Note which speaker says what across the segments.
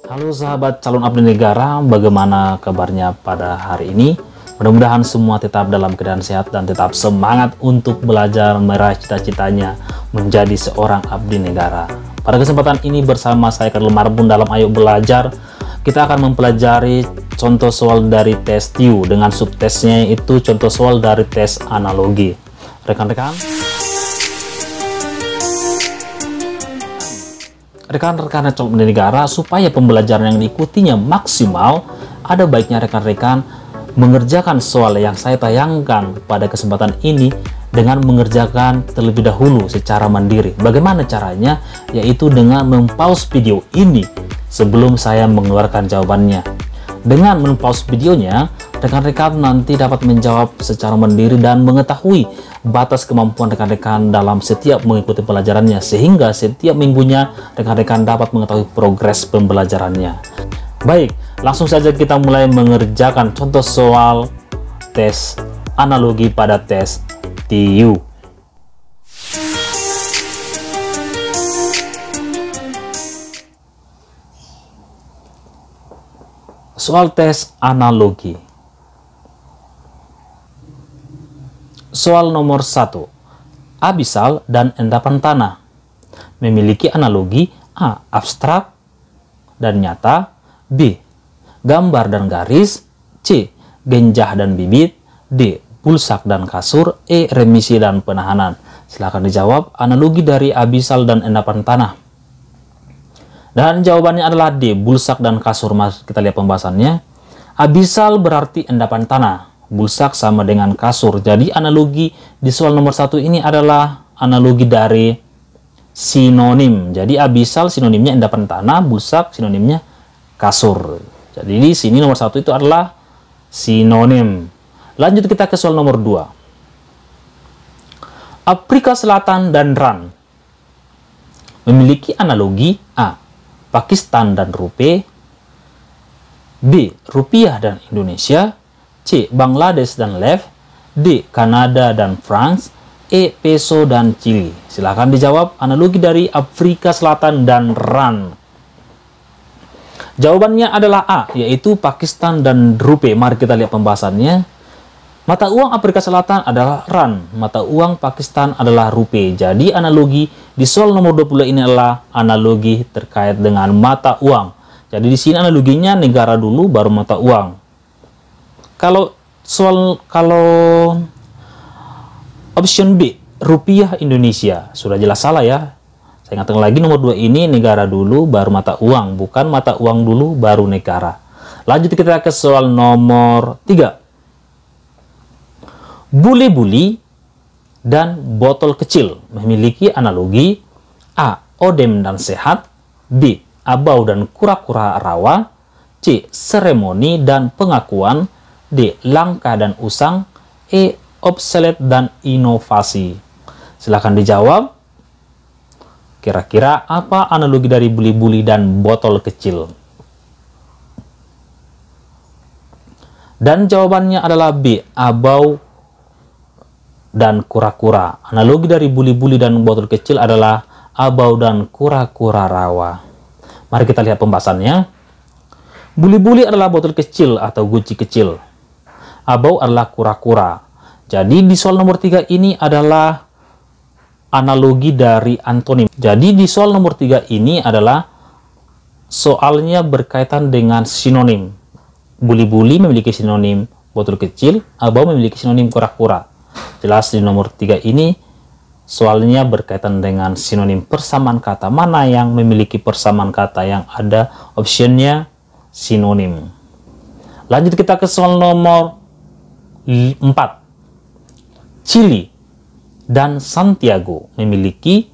Speaker 1: Halo sahabat calon abdi negara, bagaimana kabarnya pada hari ini? Mudah-mudahan semua tetap dalam keadaan sehat dan tetap semangat untuk belajar meraih cita-citanya menjadi seorang abdi negara. Pada kesempatan ini bersama saya Karl Marbun dalam Ayo Belajar, kita akan mempelajari contoh soal dari tes TIU dengan subtesnya itu contoh soal dari tes analogi. Rekan-rekan calon abdi negara, supaya pembelajaran yang diikutinya maksimal, ada baiknya rekan-rekan mengerjakan soal yang saya tayangkan pada kesempatan ini dengan mengerjakan terlebih dahulu secara mandiri. Bagaimana caranya? Yaitu dengan mempause video ini sebelum saya mengeluarkan jawabannya. Dengan mempause videonya, rekan-rekan nanti dapat menjawab secara mandiri dan mengetahui batas kemampuan rekan-rekan dalam setiap mengikuti pelajarannya, sehingga setiap minggunya rekan-rekan dapat mengetahui progres pembelajarannya. Baik, langsung saja kita mulai mengerjakan contoh soal tes analogi pada tes TIU. Soal tes analogi. Soal nomor 1. Abisal dan endapan tanah memiliki analogi A. Abstrak dan nyata, B. Gambar dan garis, C. Genjah dan bibit, D. Bulsak dan kasur, E. Remisi dan penahanan. Silahkan dijawab analogi dari abisal dan endapan tanah. Dan jawabannya adalah D. Bulsak dan kasur. Mas, kita lihat pembahasannya. Abisal berarti endapan tanah, bulsak sama dengan kasur. Jadi analogi di soal nomor 1 ini adalah analogi dari sinonim. Jadi abisal sinonimnya endapan tanah, bulsak sinonimnya kasur. Jadi di sini nomor 1 itu adalah sinonim. Lanjut kita ke soal nomor 2. Afrika Selatan dan RAN memiliki analogi A. Pakistan dan Rupiah, B. Rupiah dan Indonesia, C. Bangladesh dan Lev, D. Kanada dan France, E. Peso dan Chili. Silahkan dijawab analogi dari Afrika Selatan dan RAN. Jawabannya adalah A, yaitu Pakistan dan Rupiah. Mari kita lihat pembahasannya. Mata uang Afrika Selatan adalah RAN, mata uang Pakistan adalah Rupiah. Jadi analogi di soal nomor 20 ini adalah analogi terkait dengan mata uang. Jadi di sini analoginya negara dulu baru mata uang. Kalau option B, Rupiah Indonesia, sudah jelas salah ya. Saya ingatkan lagi nomor 2 ini negara dulu baru mata uang, bukan mata uang dulu baru negara. Lanjut kita ke soal nomor 3. Buli-buli dan botol kecil memiliki analogi A. Odem dan sehat, B. Abau dan kura-kura rawa, C. Seremoni dan pengakuan, D. Langka dan usang, E. Obsolete dan inovasi. Silahkan dijawab. Kira-kira apa analogi dari buli-buli dan botol kecil? Dan jawabannya adalah B. Abau dan kura-kura. Analogi dari buli-buli dan botol kecil adalah abau dan kura-kura rawa. Mari kita lihat pembahasannya. Buli-buli adalah botol kecil atau guci kecil. Abau adalah kura-kura. Jadi di soal nomor 3 ini adalah analogi dari antonim. Jadi di soal nomor 3 ini adalah soalnya berkaitan dengan sinonim. Buli-buli memiliki sinonim botol kecil, abau memiliki sinonim kura-kura. Jelas di nomor 3 ini soalnya berkaitan dengan sinonim persamaan kata. Mana yang memiliki persamaan kata yang ada optionnya sinonim. Lanjut kita ke soal nomor 4. Chili dan Santiago memiliki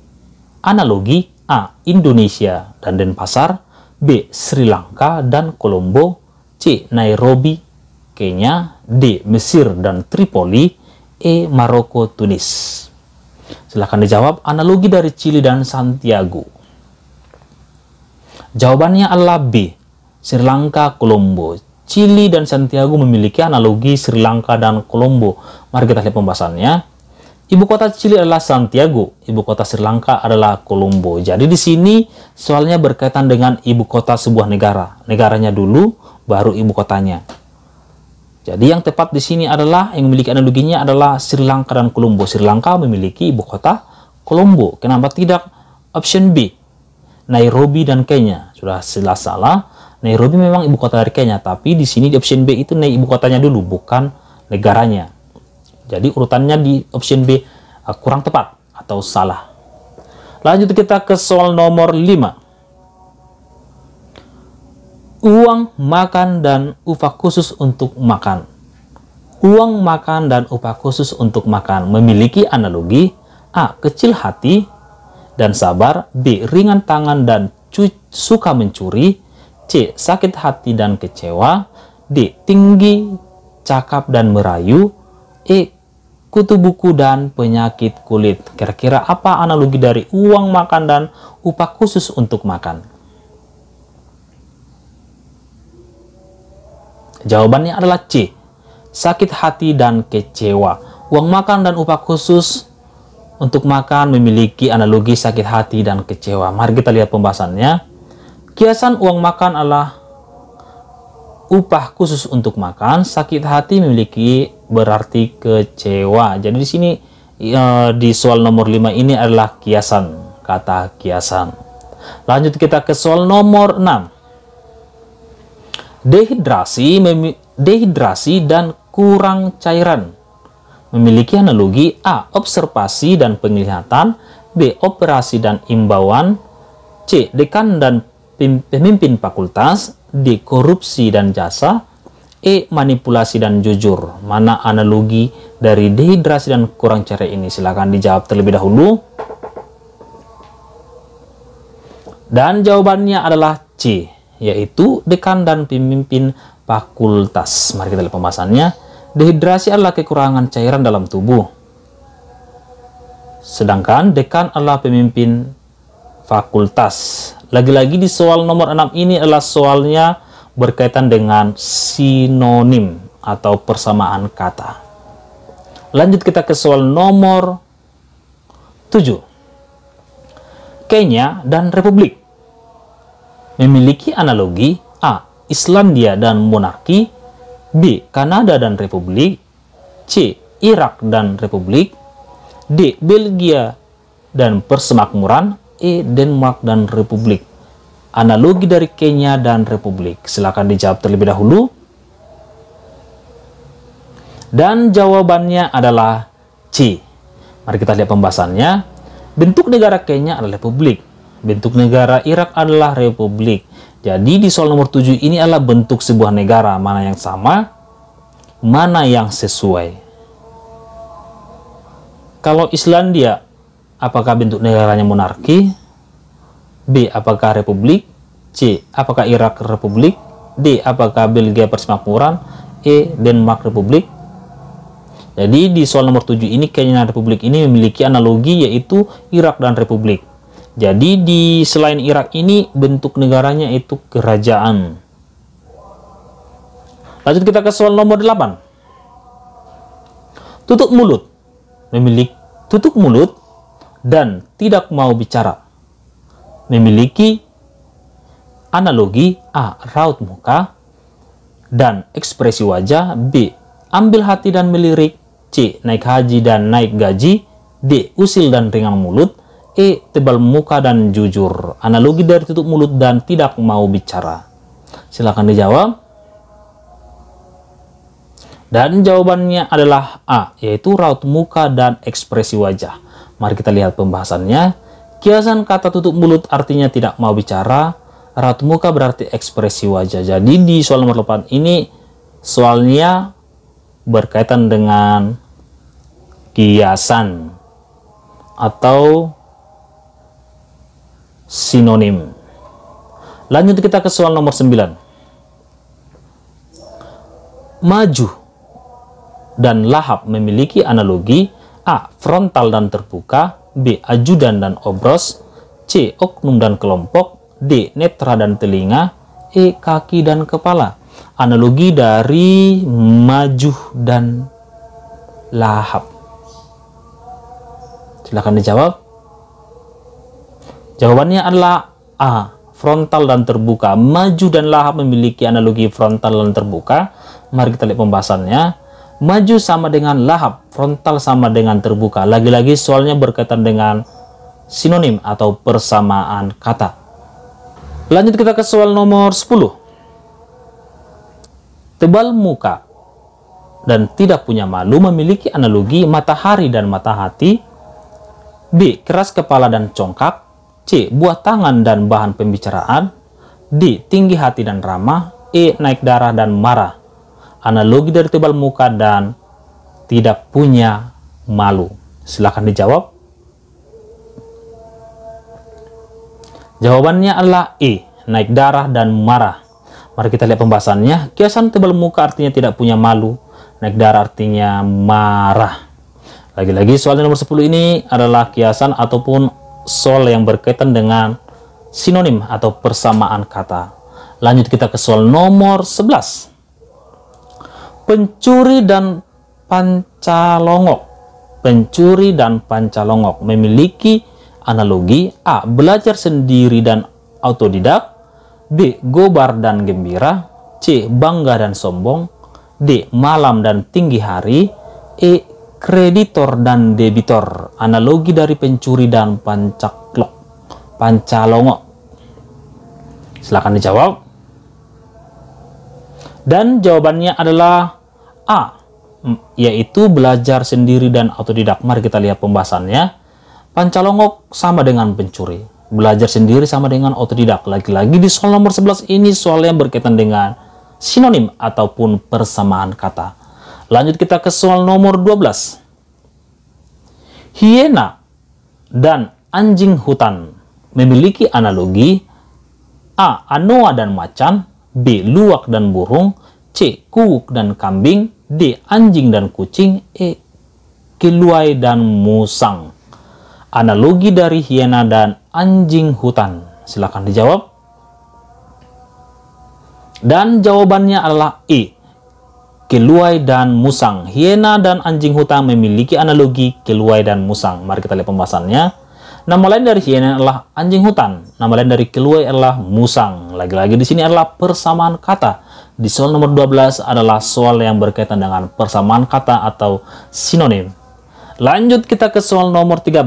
Speaker 1: analogi A. Indonesia dan Denpasar, B. Sri Lanka dan Kolombo, C. Nairobi, Kenya, D. Mesir dan Tripoli, E. Maroko, Tunis. Silahkan dijawab analogi dari Chili dan Santiago. Jawabannya adalah B. Sri Lanka, Kolombo. Chili dan Santiago memiliki analogi Sri Lanka dan Kolombo. Mari kita lihat pembahasannya. Ibu kota Chili adalah Santiago, ibu kota Sri Lanka adalah Colombo. Jadi di sini soalnya berkaitan dengan ibu kota sebuah negara. Negaranya dulu, baru ibu kotanya. Jadi yang tepat di sini adalah yang memiliki analoginya adalah Sri Lanka dan Colombo. Sri Lanka memiliki ibu kota Colombo. Kenapa tidak option B? Nairobi dan Kenya. Sudah jelas salah. Nairobi memang ibu kota dari Kenya, tapi di sini di option B itu ibu kotanya dulu, bukan negaranya. Jadi urutannya di option B kurang tepat atau salah. Lanjut kita ke soal nomor 5. Uang makan dan upah khusus untuk makan. Uang makan dan upah khusus untuk makan memiliki analogi A. Kecil hati dan sabar, B. Ringan tangan dan suka mencuri, C. Sakit hati dan kecewa, D. Tinggi, cakap dan merayu, E. Kutu buku dan penyakit kulit. Kira-kira apa analogi dari uang makan dan upah khusus untuk makan? Jawabannya adalah C. Sakit hati dan kecewa. Uang makan dan upah khusus untuk makan memiliki analogi sakit hati dan kecewa. Mari kita lihat pembahasannya. Kiasan uang makan adalah upah khusus untuk makan. Sakit hati memiliki berarti kecewa. Jadi di sini di soal nomor 5 ini adalah kiasan, kata kiasan. Lanjut kita ke soal nomor 6. Dehidrasi dan kurang cairan memiliki analogi A. Observasi dan penglihatan, B. Operasi dan imbauan, C. Dekan dan pemimpin fakultas, D. Korupsi dan jasa, E. Manipulasi dan jujur. Mana analogi dari dehidrasi dan kurang cairan ini? Silakan dijawab terlebih dahulu. Dan jawabannya adalah C, yaitu dekan dan pemimpin fakultas. Mari kita lihat pembahasannya. Dehidrasi adalah kekurangan cairan dalam tubuh. Sedangkan dekan adalah pemimpin fakultas. Lagi-lagi di soal nomor 6 ini adalah soalnya berkaitan dengan sinonim atau persamaan kata. Lanjut kita ke soal nomor 7. Kenya dan Republik memiliki analogi A. Islandia dan monarki, B. Kanada dan Republik, C. Irak dan Republik, D. Belgia dan persemakmuran, E. Denmark dan Republik. Analogi dari Kenya dan Republik. Silakan dijawab terlebih dahulu. Dan jawabannya adalah C. Mari kita lihat pembahasannya. Bentuk negara Kenya adalah Republik. Bentuk negara Irak adalah Republik. Jadi di soal nomor 7 ini adalah bentuk sebuah negara. Mana yang sama, mana yang sesuai. Kalau Islandia, apakah bentuk negaranya monarki? B. Apakah Republik? C. Apakah Irak Republik? D. Apakah Belgia persemakmuran? E. Denmark Republik. Jadi di soal nomor 7 ini Kenya dan Republik ini memiliki analogi yaitu Irak dan Republik. Jadi di selain Irak ini bentuk negaranya itu kerajaan. Lanjut kita ke soal nomor 8. Tutup mulut. Tutup mulut dan tidak mau bicara memiliki analogi A. Raut muka dan ekspresi wajah, B. Ambil hati dan melirik, C. Naik haji dan naik gaji, D. Usil dan ringan mulut, E. Tebal muka dan jujur. Analogi dari tutup mulut dan tidak mau bicara. Silakan dijawab. Dan jawabannya adalah A, yaitu raut muka dan ekspresi wajah. Mari kita lihat pembahasannya. Kiasan kata tutup mulut artinya tidak mau bicara, raut muka berarti ekspresi wajah. Jadi di soal nomor 8 ini soalnya berkaitan dengan kiasan atau sinonim. Lanjut kita ke soal nomor 9. Maju dan lahap memiliki analogi A. Frontal dan terbuka, B. Ajudan dan obros, C. Oknum dan kelompok, D. Netra dan telinga, E. Kaki dan kepala. Analogi dari maju dan lahap. Silahkan dijawab. Jawabannya adalah A, frontal dan terbuka. Maju dan lahap memiliki analogi frontal dan terbuka. Mari kita lihat pembahasannya. Maju sama dengan lahap, frontal sama dengan terbuka. Lagi-lagi soalnya berkaitan dengan sinonim atau persamaan kata. Lanjut kita ke soal nomor 10. Tebal muka dan tidak punya malu memiliki analogi matahari dan mata hati. B, keras kepala dan congkak. C, buah tangan dan bahan pembicaraan. D, tinggi hati dan ramah. E, naik darah dan marah. Analogi dari tebal muka dan tidak punya malu. Silakan dijawab. Jawabannya adalah E, naik darah dan marah. Mari kita lihat pembahasannya. Kiasan tebal muka artinya tidak punya malu. Naik darah artinya marah. Lagi-lagi soal nomor 10 ini adalah kiasan ataupun soal yang berkaitan dengan sinonim atau persamaan kata. Lanjut kita ke soal nomor 11. Pencuri dan pancalongok. Pencuri dan pancalongok memiliki analogi. A, belajar sendiri dan autodidak. B, gobar dan gembira. C, bangga dan sombong. D, malam dan tinggi hari. E, kreditor dan debitor. Analogi dari pencuri dan pancalongok. Silakan dijawab. Dan jawabannya adalah A, yaitu belajar sendiri dan autodidak. Mari kita lihat pembahasannya. Pancalongok sama dengan pencuri. Belajar sendiri sama dengan autodidak. Lagi-lagi di soal nomor 11 ini soal yang berkaitan dengan sinonim ataupun persamaan kata. Lanjut kita ke soal nomor 12. Hiena dan anjing hutan memiliki analogi. A, anoa dan macan. B, luwak dan burung. C, kuuk dan kambing. D, anjing dan kucing. E, keluai dan musang. Analogi dari hiena dan anjing hutan. Silakan dijawab. Dan jawabannya adalah E, keluai dan musang. Hiena dan anjing hutan memiliki analogi keluai dan musang. Mari kita lihat pembahasannya. Nama lain dari hiena adalah anjing hutan. Nama lain dari keluai adalah musang. Lagi-lagi di sini adalah persamaan kata. Di soal nomor 12 adalah soal yang berkaitan dengan persamaan kata atau sinonim. Lanjut kita ke soal nomor 13.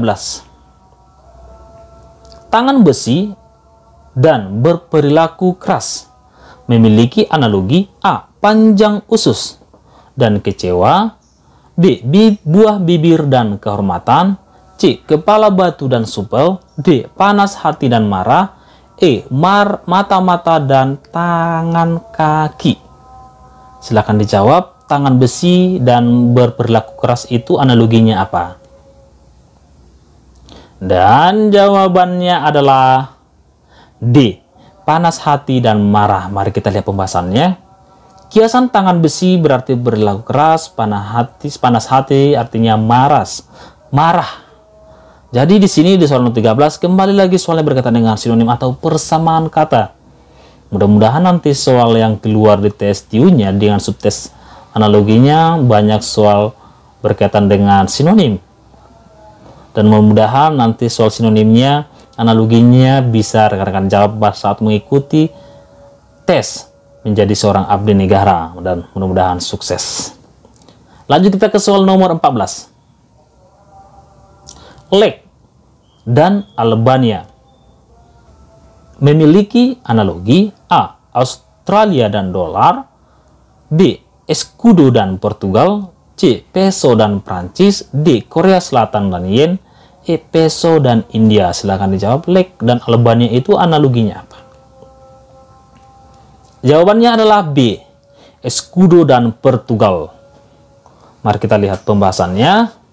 Speaker 1: Tangan besi dan berperilaku keras memiliki analogi. A, panjang usus dan kecewa. B, buah bibir dan kehormatan. C, kepala batu dan supel. D, panas hati dan marah. E, mata-mata dan tangan kaki. Silakan dijawab. Tangan besi dan berperilaku keras itu analoginya apa? Dan jawabannya adalah D, panas hati dan marah. Mari kita lihat pembahasannya. Kiasan tangan besi berarti berlaku keras, panas hati artinya marah. Jadi di sini di soal nomor 13 kembali lagi soalnya berkaitan dengan sinonim atau persamaan kata. Mudah-mudahan nanti soal yang keluar di tes TU-nya dengan subtes analoginya banyak soal berkaitan dengan sinonim. Dan mudah-mudahan nanti soal sinonimnya, analoginya bisa rekan-rekan jawab saat mengikuti tes menjadi seorang abdi negara, dan mudah-mudahan sukses. Lanjut kita ke soal nomor 14. Lek dan Albania memiliki analogi. A, Australia dan dolar. B, escudo dan Portugal. C, peso dan Prancis. D, Korea Selatan dan yen. E, peso dan India. Silakan dijawab. Lek dan Albania itu analoginya apa? Jawabannya adalah B, escudo dan Portugal. Mari kita lihat pembahasannya.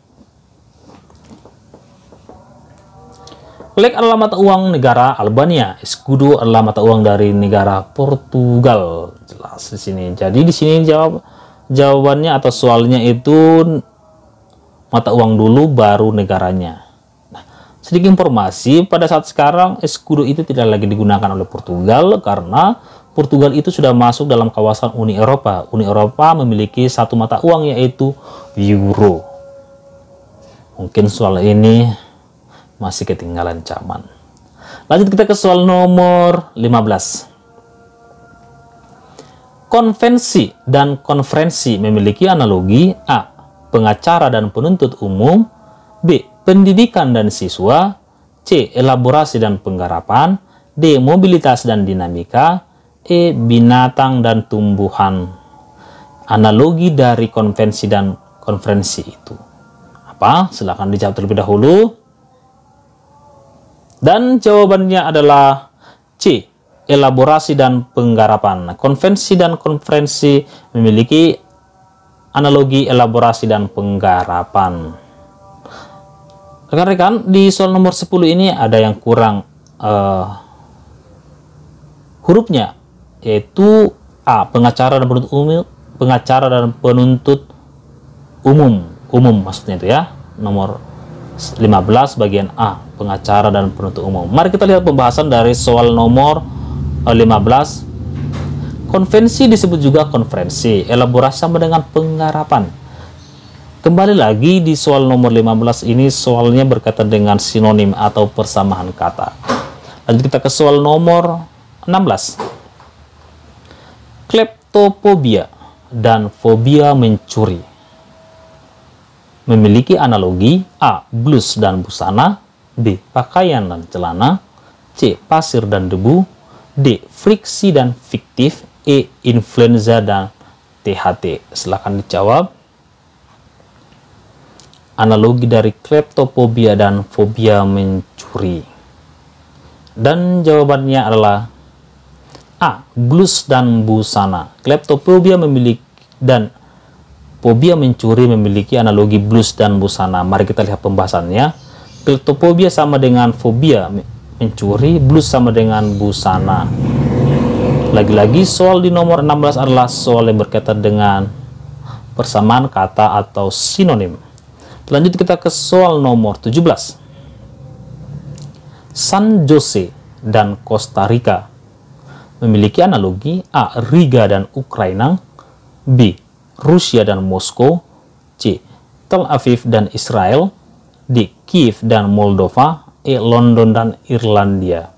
Speaker 1: Lek adalah mata uang negara Albania, escudo adalah mata uang dari negara Portugal. Jelas di sini. Jadi di sini jawabannya atau soalnya itu mata uang dulu baru negaranya. Nah, sedikit informasi, pada saat sekarang escudo itu tidak lagi digunakan oleh Portugal karena Portugal itu sudah masuk dalam kawasan Uni Eropa. Uni Eropa memiliki satu mata uang yaitu euro. Mungkin soal ini masih ketinggalan zaman. Lanjut kita ke soal nomor 15. Konvensi dan konferensi memiliki analogi: A. Pengacara dan penuntut umum, B. Pendidikan dan siswa, C. Elaborasi dan penggarapan, D. Mobilitas dan dinamika, E. Binatang dan tumbuhan. Analogi dari konvensi dan konferensi itu apa? Silahkan dijawab terlebih dahulu. Dan jawabannya adalah C. Elaborasi dan penggarapan. Konvensi dan konferensi memiliki analogi elaborasi dan penggarapan. Rekan-rekan, di soal nomor 10 ini ada yang kurang hurufnya, yaitu A. Pengacara dan penuntut umum. Pengacara dan penuntut umum maksudnya itu ya. Nomor 15 bagian A. Pengacara dan penuntut umum. Mari kita lihat pembahasan dari soal nomor 15. Konvensi disebut juga konferensi. Elaborasi sama dengan penggarapan. Kembali lagi di soal nomor 15 ini, soalnya berkaitan dengan sinonim atau persamaan kata. Lanjut kita ke soal nomor 16. Kleptofobia dan fobia mencuri memiliki analogi: A. Blus dan busana, B. Pakaian dan celana, C. Pasir dan debu, D. Friksi dan fiktif, E. Influenza dan THT. Silahkan dijawab. Analogi dari kleptofobia dan fobia mencuri. Dan jawabannya adalah A. Blus dan busana. Kleptofobia memiliki dan fobia mencuri memiliki analogi blus dan busana. Mari kita lihat pembahasannya. Kleptofobia sama dengan fobia mencuri, blus sama dengan busana. Lagi-lagi soal di nomor 16 adalah soal yang berkaitan dengan persamaan kata atau sinonim. Lanjut kita ke soal nomor 17. San Jose dan Costa Rica memiliki analogi: A. Riga dan Ukraina, B. Rusia dan Moskow, C. Tel Aviv dan Israel, D. Kiev dan Moldova, E. London dan Irlandia.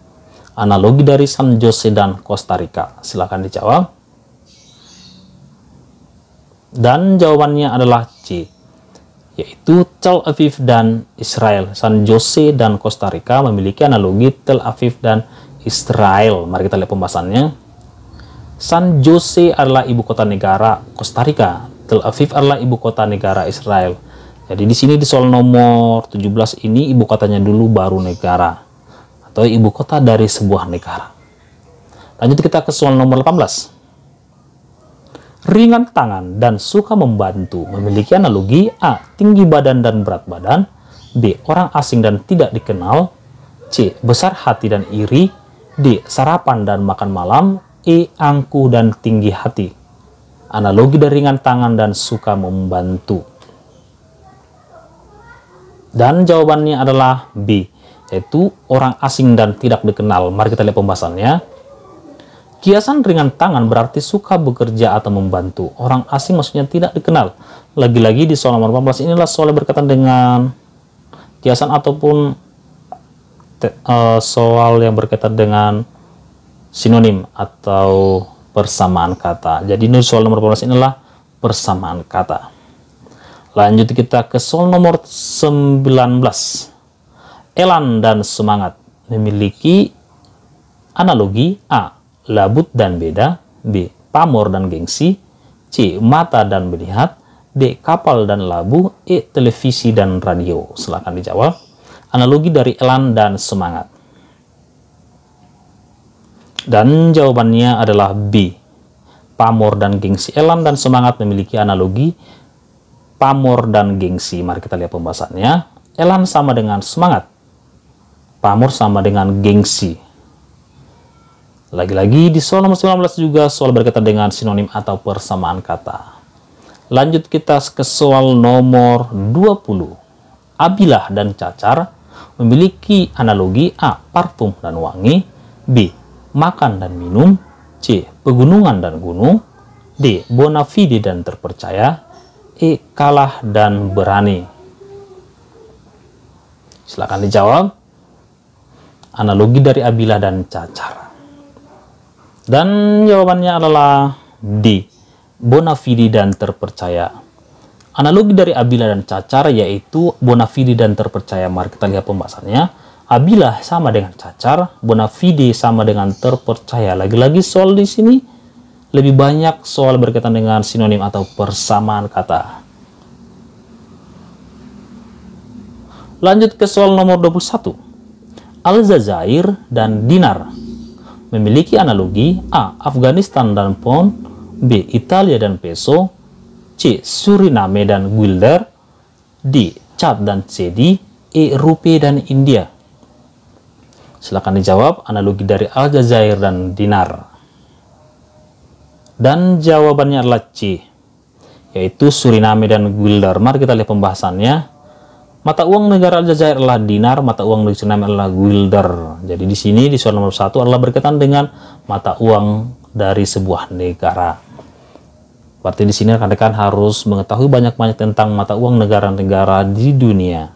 Speaker 1: Analogi dari San Jose dan Costa Rica. Silakan dijawab. Dan jawabannya adalah C, yaitu Tel Aviv dan Israel. San Jose dan Costa Rica memiliki analogi Tel Aviv dan Israel. Mari kita lihat pembahasannya. San Jose adalah ibu kota negara Costa Rica. Tel Aviv adalah ibu kota negara Israel. Jadi di sini di soal nomor 17 ini ibu kotanya dulu baru negara atau ibu kota dari sebuah negara. Lanjut kita ke soal nomor 18. Ringan tangan dan suka membantu memiliki analogi: A. Tinggi badan dan berat badan, B. Orang asing dan tidak dikenal, C. Besar hati dan iri, D. Sarapan dan makan malam, E. Angkuh dan tinggi hati. Analogi dari ringan tangan dan suka membantu. Dan jawabannya adalah B, yaitu orang asing dan tidak dikenal. Mari kita lihat pembahasannya. Kiasan ringan tangan berarti suka bekerja atau membantu. Orang asing maksudnya tidak dikenal. Lagi-lagi di soal nomor 14 inilah soal yang berkaitan dengan kiasan ataupun soal yang berkaitan dengan sinonim atau persamaan kata. Jadi ini soal nomor 14 inilah persamaan kata. Lanjut kita ke soal nomor 19. Elan dan semangat memiliki analogi: A. Labut dan beda, B. Pamor dan gengsi, C. Mata dan melihat, D. Kapal dan labu, E. Televisi dan radio. Silakan dijawab. Analogi dari elan dan semangat. Dan jawabannya adalah B. Pamor dan gengsi. Elan dan semangat memiliki analogi pamor dan gengsi. Mari kita lihat pembahasannya. Elan sama dengan semangat. Pamor sama dengan gengsi. Lagi-lagi di soal nomor 19 juga soal berkaitan dengan sinonim atau persamaan kata. Lanjut kita ke soal nomor 20. Abilah dan cacar memiliki analogi: A. Parfum dan wangi, B. Makan dan minum, C. Pegunungan dan gunung, D. Bona fide dan terpercaya, E. Kalah dan berani. Silakan dijawab. Analogi dari Abila dan Cacar. Dan jawabannya adalah D. Bona fide dan terpercaya. Analogi dari Abila dan Cacar yaitu bona fide dan terpercaya. Mari kita lihat pembahasannya. Abila sama dengan Cacar, bona fide sama dengan terpercaya. Lagi-lagi soal di sini lebih banyak soal berkaitan dengan sinonim atau persamaan kata. Lanjut ke soal nomor 21. Aljazair dan dinar memiliki analogi A. Afghanistan dan pound, B. Italia dan peso, C. Suriname dan guilder, D. Chad dan cedi, E. Rupiah dan India. Silakan dijawab analogi dari Aljazair dan dinar. Dan jawabannya adalah C, yaitu Suriname dan guilder. Mari kita lihat pembahasannya. Mata uang negara Aljazair adalah dinar, mata uang negara Suriname adalah guilder. Jadi di sini di soal nomor 1 adalah berkaitan dengan mata uang dari sebuah negara. Berarti di sini rekan-rekan harus mengetahui banyak-banyak tentang mata uang negara-negara di dunia.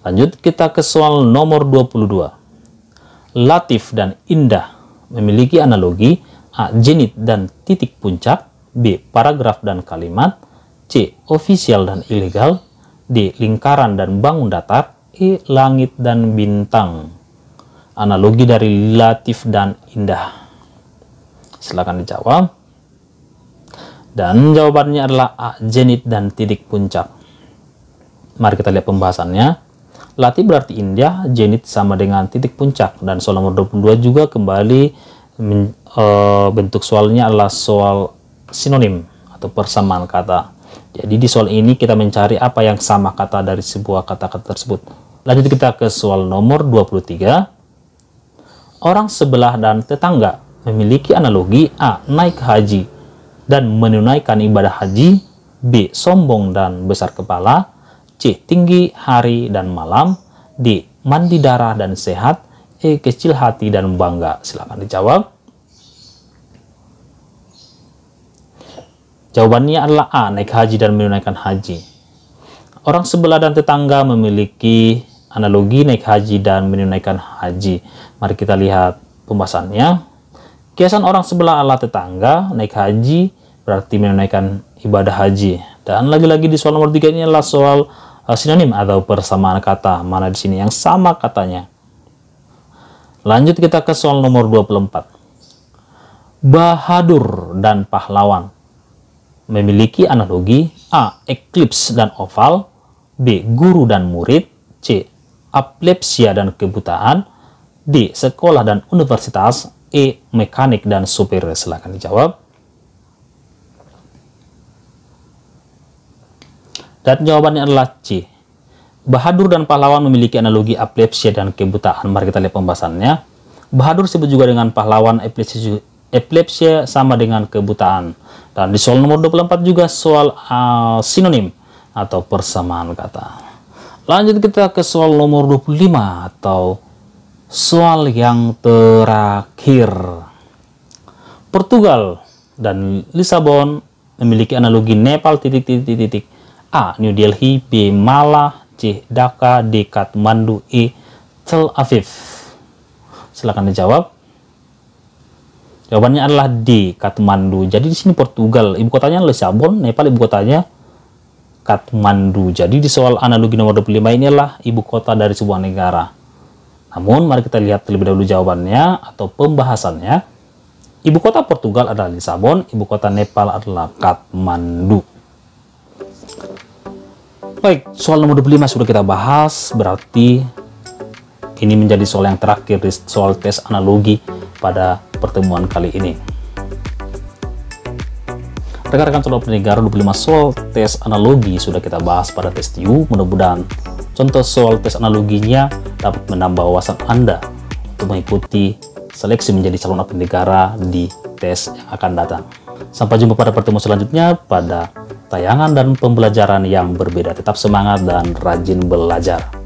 Speaker 1: Lanjut kita ke soal nomor 22. Latif dan indah memiliki analogi A. Zenit dan titik puncak, B. Paragraf dan kalimat, C. Ofisial dan ilegal, D. Lingkaran dan bangun datar, E. Langit dan bintang. Analogi dari latif dan indah. Silakan dijawab. Dan jawabannya adalah A. Zenit dan titik puncak. Mari kita lihat pembahasannya. Latif berarti indah, zenit sama dengan titik puncak. Dan soal nomor 22 juga kembali bentuk soalnya adalah soal sinonim atau persamaan kata. Jadi di soal ini kita mencari apa yang sama kata dari sebuah kata-kata tersebut. Lanjut kita ke soal nomor 23. Orang sebelah dan tetangga memiliki analogi A. Naik haji dan menunaikan ibadah haji, B. Sombong dan besar kepala, C. Tinggi hari dan malam, D. Mandi darah dan sehat, E. Kecil hati dan bangga. Silakan dijawab. Jawabannya adalah A. Naik haji dan menunaikan haji. Orang sebelah dan tetangga memiliki analogi naik haji dan menunaikan haji. Mari kita lihat pembahasannya. Kiasan orang sebelah adalah tetangga, naik haji berarti menunaikan ibadah haji. Dan lagi-lagi di soal nomor 3 ini adalah soal sinonim atau persamaan kata. Mana di sini yang sama katanya? Lanjut kita ke soal nomor 24. Bahadur dan pahlawan memiliki analogi A. Eklips dan oval, B. Guru dan murid, C. Aplepsia dan kebutaan, D. Sekolah dan universitas, E. Mekanik dan supir. Silakan dijawab. Dan jawabannya adalah C. Bahadur dan pahlawan memiliki analogi aplepsia dan kebutaan. Mari kita lihat pembahasannya. Bahadur disebut juga dengan pahlawan, epilepsia sama dengan kebutaan. Dan di soal nomor 24 juga soal sinonim atau persamaan kata. Lanjut kita ke soal nomor 25 atau soal yang terakhir. Portugal dan Lisabon memiliki analogi Nepal titik-titik-titik. A. New Delhi, B. Malah, C. Dhaka, D. Kathmandu, E. Tel Aviv. Silakan dijawab. Jawabannya adalah D. Kathmandu. Jadi di sini Portugal, ibu kotanya Lisabon, Nepal ibu kotanya Kathmandu. Jadi di soal analogi nomor 25 ini adalah ibu kota dari sebuah negara. Namun mari kita lihat terlebih dahulu jawabannya atau pembahasannya. Ibu kota Portugal adalah Lisabon, ibu kota Nepal adalah Kathmandu. Baik, soal nomor 25 sudah kita bahas, berarti ini menjadi soal yang terakhir di soal tes analogi pada pertemuan kali ini. Rekan-rekan calon pendengar, 25 soal tes analogi sudah kita bahas pada tes TIU. Mudah-mudahan contoh soal tes analoginya dapat menambah wawasan Anda untuk mengikuti seleksi menjadi calon abdi negara di tes yang akan datang. Sampai jumpa pada pertemuan selanjutnya pada tayangan dan pembelajaran yang berbeda. Tetap semangat dan rajin belajar.